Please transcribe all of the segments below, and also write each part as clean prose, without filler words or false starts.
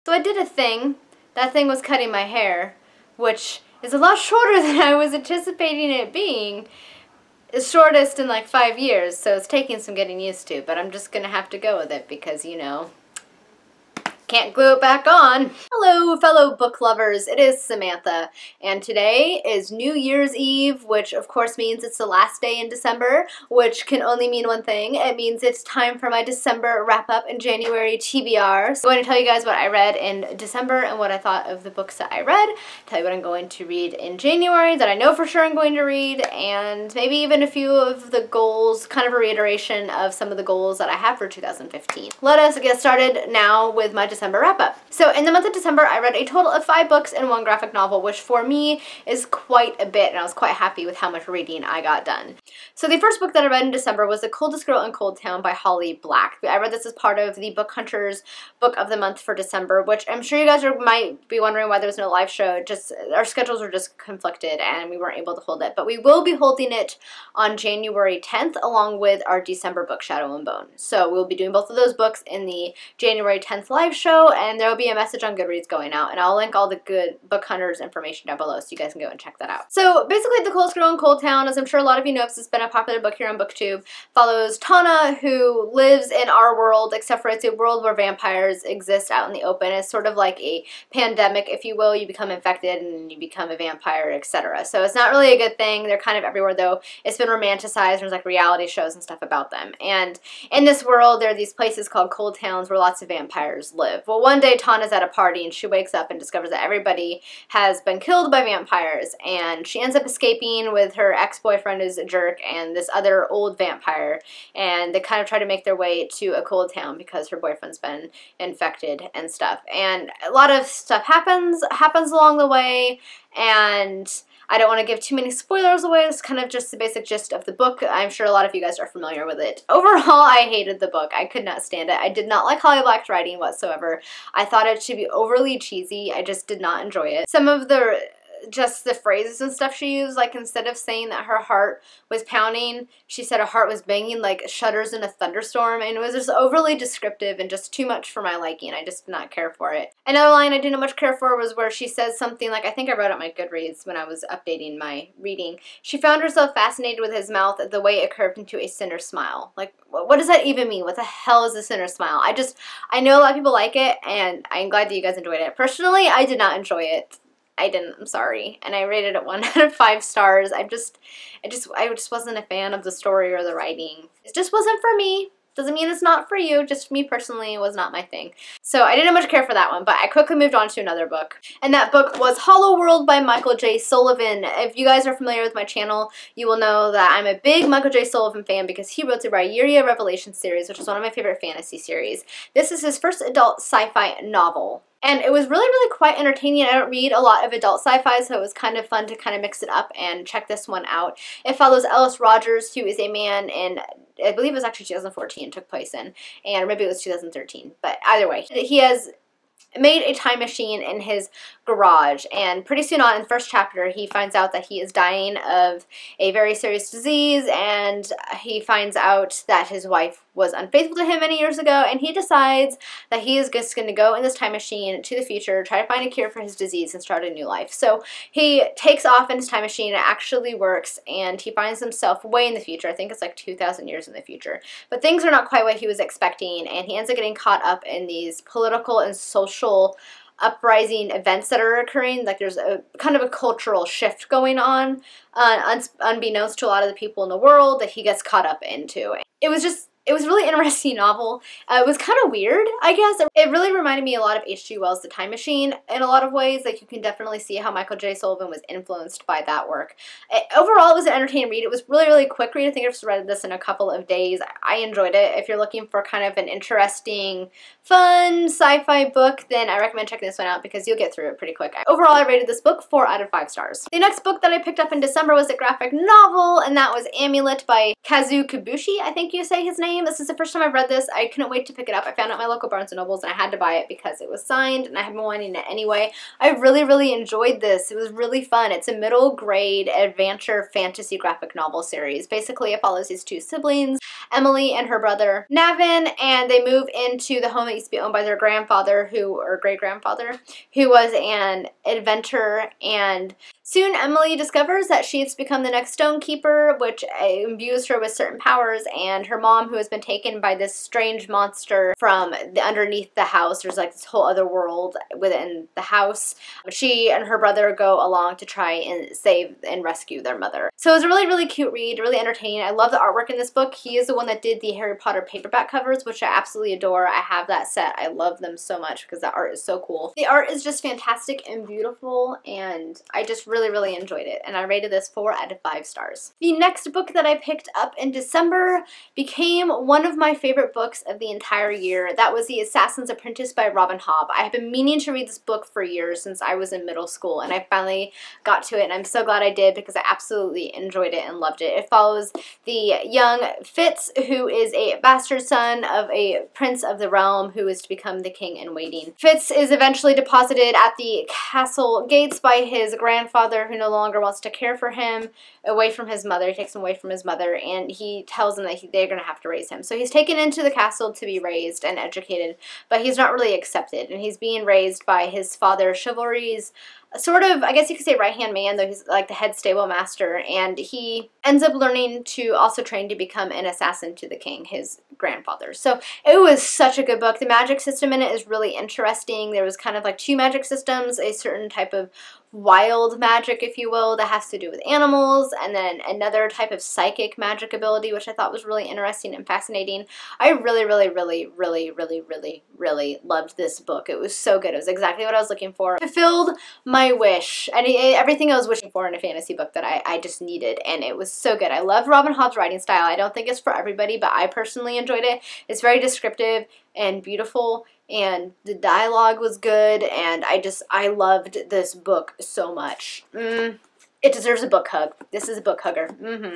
So I did a thing. That thing was cutting my hair, which is a lot shorter than I was anticipating it being. It's shortest in like 5 years, so it's taking some getting used to, but I'm just gonna have to go with it because, you know, can't glue it back on. Hello, fellow book lovers. It is Samantha, and today is New Year's Eve, which of course means it's the last day in December, which can only mean one thing. It means it's time for my December wrap-up and January TBR. So I'm going to tell you guys what I read in December and what I thought of the books that I read, tell you what I'm going to read in January that I know for sure I'm going to read, and maybe even a few of the goals, kind of a reiteration of some of the goals that I have for 2015. Let us get started now with my December wrap-up. So in the month of December, I read a total of 5 books and 1 graphic novel, which for me is quite a bit, and I was quite happy with how much reading I got done. So the first book that I read in December was The Coldest Girl in Cold Town by Holly Black. I read this as part of the Book Hunters Book of the Month for December, which I'm sure you guys might be wondering why there was no live show. Just our schedules were just conflicted and we weren't able to hold it. But we will be holding it on January 10th along with our December book, Shadow and Bone. So we'll be doing both of those books in the January 10th live show, and there will be a message on Goodreads going out, and I'll link all the good Book Hunters information down below so you guys can go and check that out. So basically, The Coldest Girl in Cold Town, as I'm sure a lot of you know because it's been a popular book here on BookTube, follows Tana, who lives in our world, except for it's a world where vampires exist out in the open. It's sort of like a pandemic, if you will. You become infected and you become a vampire, etc. So it's not really a good thing. They're kind of everywhere, though. It's been romanticized. There's like reality shows and stuff about them. And in this world, there are these places called cold towns where lots of vampires live. Well, one day Tana's at a party and she wakes up and discovers that everybody has been killed by vampires, and she ends up escaping with her ex-boyfriend who's a jerk and this other old vampire, and they kind of try to make their way to a cold town because her boyfriend's been infected and stuff. And a lot of stuff happens along the way, and I don't want to give too many spoilers away. It's kind of just the basic gist of the book. I'm sure a lot of you guys are familiar with it. Overall, I hated the book. I could not stand it. I did not like Holly Black's writing whatsoever. I thought it should be overly cheesy. I just did not enjoy it. Some of the phrases and stuff she used, like instead of saying that her heart was pounding, she said her heart was banging like shudders in a thunderstorm, and it was just overly descriptive and just too much for my liking. I just did not care for it. Another line I didn't much care for was where she says something like, I think I wrote up my Goodreads when I was updating my reading. She found herself fascinated with his mouth, the way it curved into a sinner smile. Like, what does that even mean? What the hell is a sinner smile? I know a lot of people like it, and I'm glad that you guys enjoyed it. Personally, I did not enjoy it. I didn't, I'm sorry. And I rated it 1 out of 5 stars. I just wasn't a fan of the story or the writing. It just wasn't for me. Doesn't mean it's not for you, just me personally, it was not my thing. So I didn't much care for that one, but I quickly moved on to another book. And that book was Hollow World by Michael J. Sullivan. If you guys are familiar with my channel, you will know that I'm a big Michael J. Sullivan fan because he wrote the Rhaenyra Revelation series, which is one of my favorite fantasy series. This is his first adult sci-fi novel. And it was really quite entertaining. I don't read a lot of adult sci-fi, so it was kind of fun to kind of mix it up and check this one out. It follows Ellis Rogers, who is a man in, I believe it was actually 2014 took place in, and maybe it was 2013. But either way, he has made a time machine in his garage, and pretty soon on in the first chapter he finds out that he is dying of a very serious disease, and he finds out that his wife was unfaithful to him many years ago, and he decides that he is just going to go in this time machine to the future, try to find a cure for his disease, and start a new life. So he takes off in his time machine. It actually works, and he finds himself way in the future. I think it's like 2,000 years in the future. But things are not quite what he was expecting, and he ends up getting caught up in these political and social uprising events that are occurring. Like there's a kind of a cultural shift going on, unbeknownst to a lot of the people in the world, that he gets caught up into. It was a really interesting novel. It was kind of weird, I guess. It really reminded me a lot of H.G. Wells' The Time Machine in a lot of ways. Like, you can definitely see how Michael J. Sullivan was influenced by that work. Overall, it was an entertaining read. It was really quick read. I think I just read this in a couple of days. I enjoyed it. If you're looking for kind of an interesting, fun sci-fi book, then I recommend checking this one out because you'll get through it pretty quick. Overall, I rated this book 4 out of 5 stars. The next book that I picked up in December was a graphic novel, and that was Amulet by Kazu Kibushi, I think you say his name. dream. This is the first time I've read this. I couldn't wait to pick it up. I found it at my local Barnes & Nobles and I had to buy it because it was signed and I have been wanting it anyway. I really, really enjoyed this. It was really fun. It's a middle grade adventure fantasy graphic novel series. Basically, it follows these two siblings, Emily and her brother Navin, and they move into the home that used to be owned by their grandfather, or great-grandfather, who was an inventor, and soon Emily discovers that she has become the next stonekeeper, which imbues her with certain powers, and her mom, who has been taken by this strange monster from underneath the house, there's like this whole other world within the house, she and her brother go along to try and save and rescue their mother. So it was a really, really cute read, really entertaining. I love the artwork in this book. He is the one that did the Harry Potter paperback covers, which I absolutely adore. I have that set. I love them so much because the art is so cool. The art is just fantastic and beautiful, and I just really, really enjoyed it, and I rated this 4 out of 5 stars. The next book that I picked up in December became one of my favorite books of the entire year. That was The Assassin's Apprentice by Robin Hobb. I have been meaning to read this book for years, since I was in middle school, and I finally got to it, and I'm so glad I did because I absolutely enjoyed it and loved it. It follows the young Fitz, who is a bastard son of a prince of the realm who is to become the king in waiting. Fitz is eventually deposited at the castle gates by his grandfather, who no longer wants to care for him, away from his mother. He takes him away from his mother, and he tells them that they're going to have to raise him. So he's taken into the castle to be raised and educated, but he's not really accepted, and he's being raised by his father, Chivalry's sort of, I guess you could say, right-hand man, though he's like the head stable master, and he ends up learning to also train to become an assassin to the king, his grandfather. So it was such a good book. The magic system in it is really interesting. There was kind of like 2 magic systems, a certain type of wild magic, if you will, that has to do with animals, and then another type of psychic magic ability, which I thought was really interesting and fascinating. I really, really, really, really, really, really, really loved this book. It was so good. It was exactly what I was looking for. It fulfilled my wish, and everything I was wishing for in a fantasy book that I just needed, and it was so good. I love Robin Hobb's writing style. I don't think it's for everybody, but I personally enjoyed it. It's very descriptive and beautiful, and the dialogue was good, and I loved this book so much. It deserves a book hug. This is a book hugger.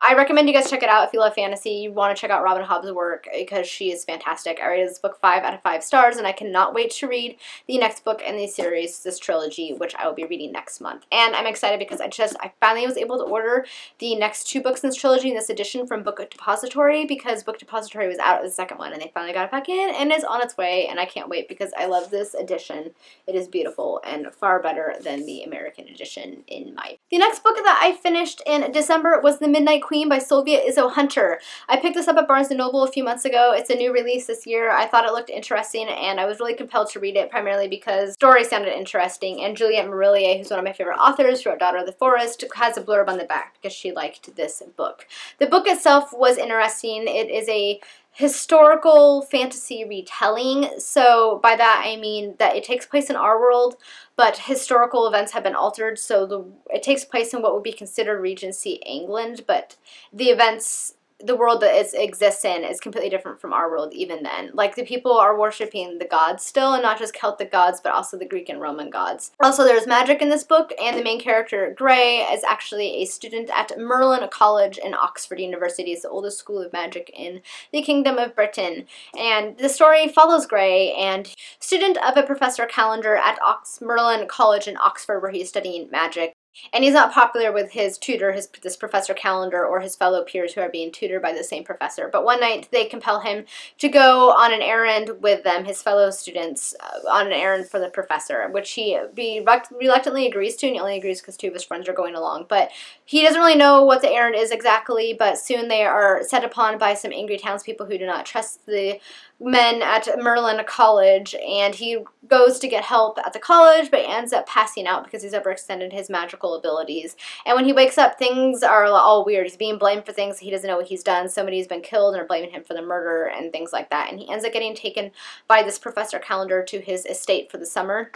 I recommend you guys check it out if you love fantasy. You want to check out Robin Hobb's work because she is fantastic. I rated this book 5 out of 5 stars, and I cannot wait to read the next book in the series, this trilogy, which I will be reading next month. And I'm excited because I finally was able to order the next 2 books in this trilogy in this edition from Book Depository, because Book Depository was out of the second one, and they finally got it back in, and it's on its way, and I can't wait because I love this edition. It is beautiful and far better than the American edition in my opinion. The next book that I finished in December was The Midnight Queen by Sylvia Izzo Hunter. I picked this up at Barnes & Noble a few months ago. It's a new release this year. I thought it looked interesting, and I was really compelled to read it, primarily because the story sounded interesting, and Juliette Marillier, who's one of my favorite authors, who wrote Daughter of the Forest, has a blurb on the back because she liked this book. The book itself was interesting. It is a historical fantasy retelling, so by that I mean that it takes place in our world, but historical events have been altered, so it takes place in what would be considered Regency England, but the events, the world that it exists in is completely different from our world even then. Like, the people are worshipping the gods still, and not just Celtic gods, but also the Greek and Roman gods. Also, there's magic in this book, and the main character, Gray, is actually a student at Merlin College in Oxford University. It's the oldest school of magic in the Kingdom of Britain. And the story follows Gray, and student of a Professor Calendar at Merlin College in Oxford, where he's studying magic. And he's not popular with his tutor, this Professor Calendar, or his fellow peers who are being tutored by the same professor. But one night they compel him to go on an errand with them, his fellow students, on an errand for the professor, which he reluctantly agrees to, and he only agrees because 2 of his friends are going along. But he doesn't really know what the errand is exactly, but soon they are set upon by some angry townspeople who do not trust the men at Merlin College, and he goes to get help at the college, but ends up passing out because he's overextended his magical abilities. And when he wakes up, things are all weird. He's being blamed for things he doesn't know what he's done. Somebody's been killed and are blaming him for the murder and things like that. And he ends up getting taken by this Professor Calendar to his estate for the summer,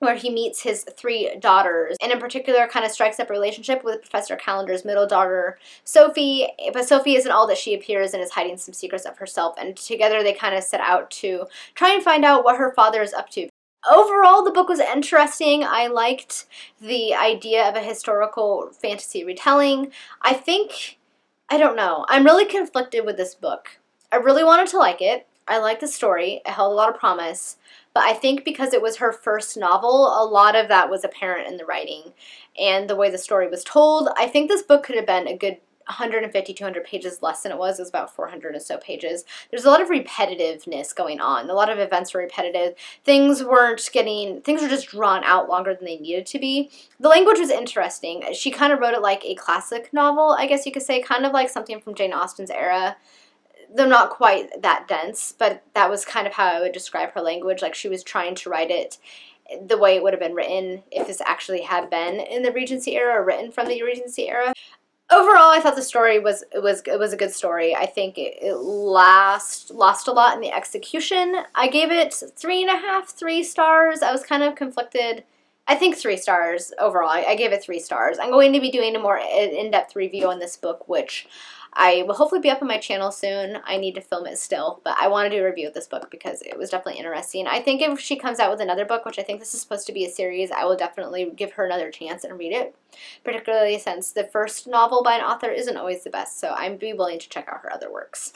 where he meets his 3 daughters, and in particular kind of strikes up a relationship with Professor Calendar's middle daughter, Sophie, but Sophie isn't all that she appears and is hiding some secrets of herself, and together they kind of set out to try and find out what her father is up to. Overall, the book was interesting. I liked the idea of a historical fantasy retelling. I don't know, I'm really conflicted with this book. I really wanted to like it. I liked the story. It held a lot of promise. But I think because it was her first novel, a lot of that was apparent in the writing and the way the story was told. I think this book could have been a good 150, 200 pages less than it was. It was about 400 or so pages. There's a lot of repetitiveness going on. A lot of events were repetitive. Things were just drawn out longer than they needed to be. The language was interesting. She kind of wrote it like a classic novel, I guess you could say, kind of like something from Jane Austen's era. Though not quite that dense, but that was kind of how I would describe her language. Like she was trying to write it the way it would have been written if this actually had been in the Regency era or written from the Regency era. Overall, I thought the story was a good story. I think it lost a lot in the execution. I gave it 3.5, 3 stars. I was kind of conflicted. I think 3 stars overall. I gave it 3 stars. I'm going to be doing a more in-depth review on this book, which I will hopefully be up on my channel soon. I need to film it still, but I want to do a review of this book because it was definitely interesting. I think if she comes out with another book, which I think this is supposed to be a series, I will definitely give her another chance and read it, particularly since the first novel by an author isn't always the best, so I'd be willing to check out her other works.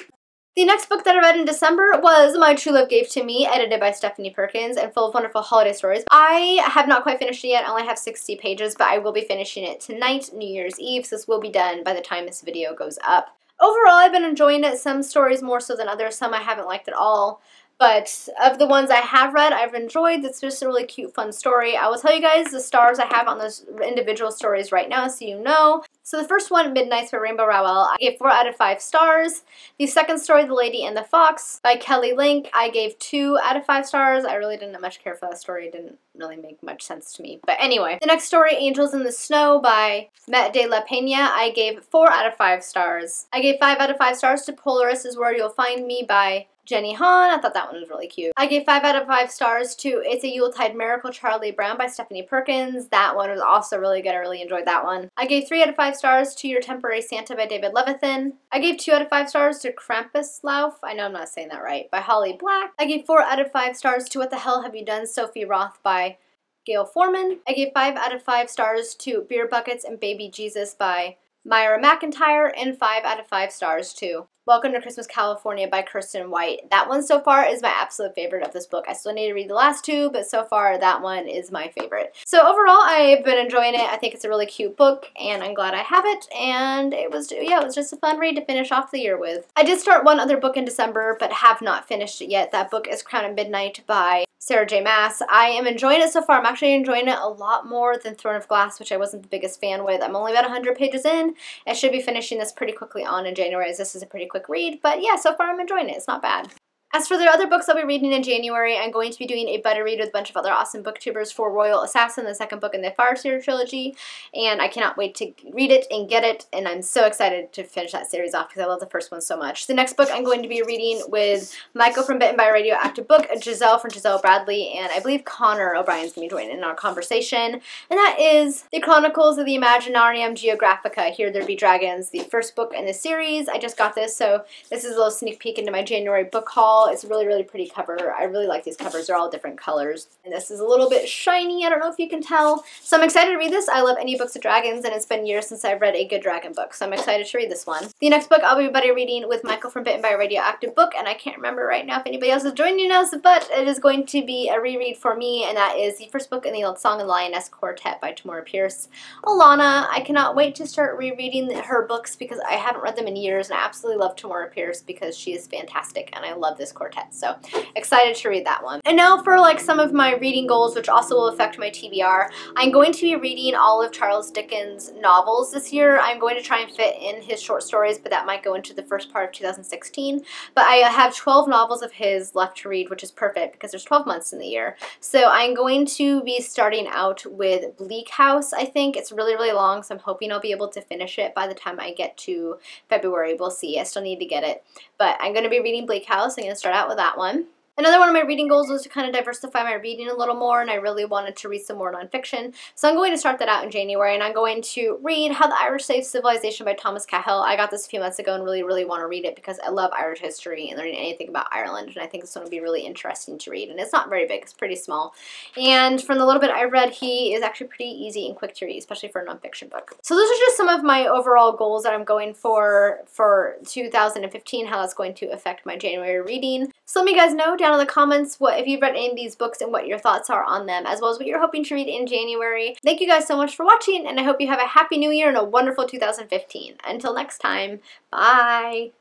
The next book that I read in December was My True Love Gave to Me, edited by Stephanie Perkins and full of wonderful holiday stories. I have not quite finished it yet. I only have 60 pages, but I will be finishing it tonight, New Year's Eve, so this will be done by the time this video goes up. Overall, I've been enjoying it. Some stories more so than others. Some I haven't liked at all. But of the ones I have read, I've enjoyed. It's just a really cute, fun story. I will tell you guys the stars I have on those individual stories right now so you know. So the first one, Midnights by Rainbow Rowell, I gave 4 out of 5 stars. The second story, The Lady and the Fox by Kelly Link, I gave 2 out of 5 stars. I really didn't much care for that story. It didn't really make much sense to me. But anyway, the next story, Angels in the Snow by Matt de la Peña, I gave 4 out of 5 stars. I gave 5 out of 5 stars to Polaris is Where You'll Find Me by Jenny Han. I thought that one was really cute. I gave 5 out of 5 stars to It's a Yuletide Miracle, Charlie Brown by Stephanie Perkins. That one was also really good. I really enjoyed that one. I gave 3 out of 5 stars to Your Temporary Santa by David Levithan. I gave 2 out of 5 stars to Krampuslauf, I know I'm not saying that right, by Holly Black. I gave 4 out of 5 stars to What the Hell Have You Done, Sophie Roth by Gail Foreman. I gave 5 out of 5 stars to Beer Buckets and Baby Jesus by Myra McIntyre, and 5 out of 5 stars to Welcome to Christmas, California by Kirsten White. That one so far is my absolute favorite of this book. I still need to read the last 2, but so far that one is my favorite. So overall, I've been enjoying it. I think it's a really cute book, and I'm glad I have it, and it was just a fun read to finish off the year with. I did start one other book in December, but have not finished it yet. That book is Crown at Midnight by Sarah J. Maas. I am enjoying it so far. I'm actually enjoying it a lot more than Throne of Glass, which I wasn't the biggest fan with. I'm only about 100 pages in. I should be finishing this pretty quickly on in January, as this is a pretty quick read. But yeah, so far I'm enjoying it. It's not bad. As for the other books I'll be reading in January, I'm going to be doing a buddy read with a bunch of other awesome booktubers for Royal Assassin, the second book in the Fire Seer trilogy, and I cannot wait to read it and get it, and I'm so excited to finish that series off because I love the first one so much. The next book I'm going to be reading with Michael from Bitten by a Radioactive Book, Giselle from Giselle Bradley, and I believe Connor O'Brien's going to be joining in our conversation, and that is The Chronicles of the Imaginarium Geographica, Here There Be Dragons, the first book in the series. I just got this, so this is a little sneak peek into my January book haul. It's a really, really pretty cover. I really like these covers. They're all different colors. And this is a little bit shiny. I don't know if you can tell. So I'm excited to read this. I love any books of dragons, and it's been years since I've read a good dragon book. So I'm excited to read this one. The next book I'll be buddy reading with Michael from Bitten by a Radioactive Book, and I can't remember right now if anybody else is joining us, but it is going to be a reread for me, and that is the first book in the Old Song and Lioness Quartet by Tamora Pierce. Alana, I cannot wait to start rereading her books because I haven't read them in years, and I absolutely love Tamora Pierce because she is fantastic, and I love this quartet. So excited to read that one. And now for like some of my reading goals, which also will affect my TBR. I'm going to be reading all of Charles Dickens' novels this year. I'm going to try and fit in his short stories, but that might go into the first part of 2016. But I have 12 novels of his left to read, which is perfect because there's 12 months in the year. So I'm going to be starting out with Bleak House, I think. It's really, really long, so I'm hoping I'll be able to finish it by the time I get to February. We'll see. I still need to get it. But I'm going to be reading Bleak House. I'm going to start out with that one. Another one of my reading goals was to kind of diversify my reading a little more, and I really wanted to read some more nonfiction. So I'm going to start that out in January, and I'm going to read How the Irish Saved Civilization by Thomas Cahill. I got this a few months ago and really want to read it because I love Irish history and learning anything about Ireland, and I think this one will be really interesting to read. And it's not very big, it's pretty small. And from the little bit I read, he is actually pretty easy and quick to read, especially for a nonfiction book. So those are just some of my overall goals that I'm going for 2015, how that's going to affect my January reading. So let me guys know down in the comments if you've read any of these books and what your thoughts are on them, as well as what you're hoping to read in January. Thank you guys so much for watching, and I hope you have a happy new year and a wonderful 2015. Until next time, bye!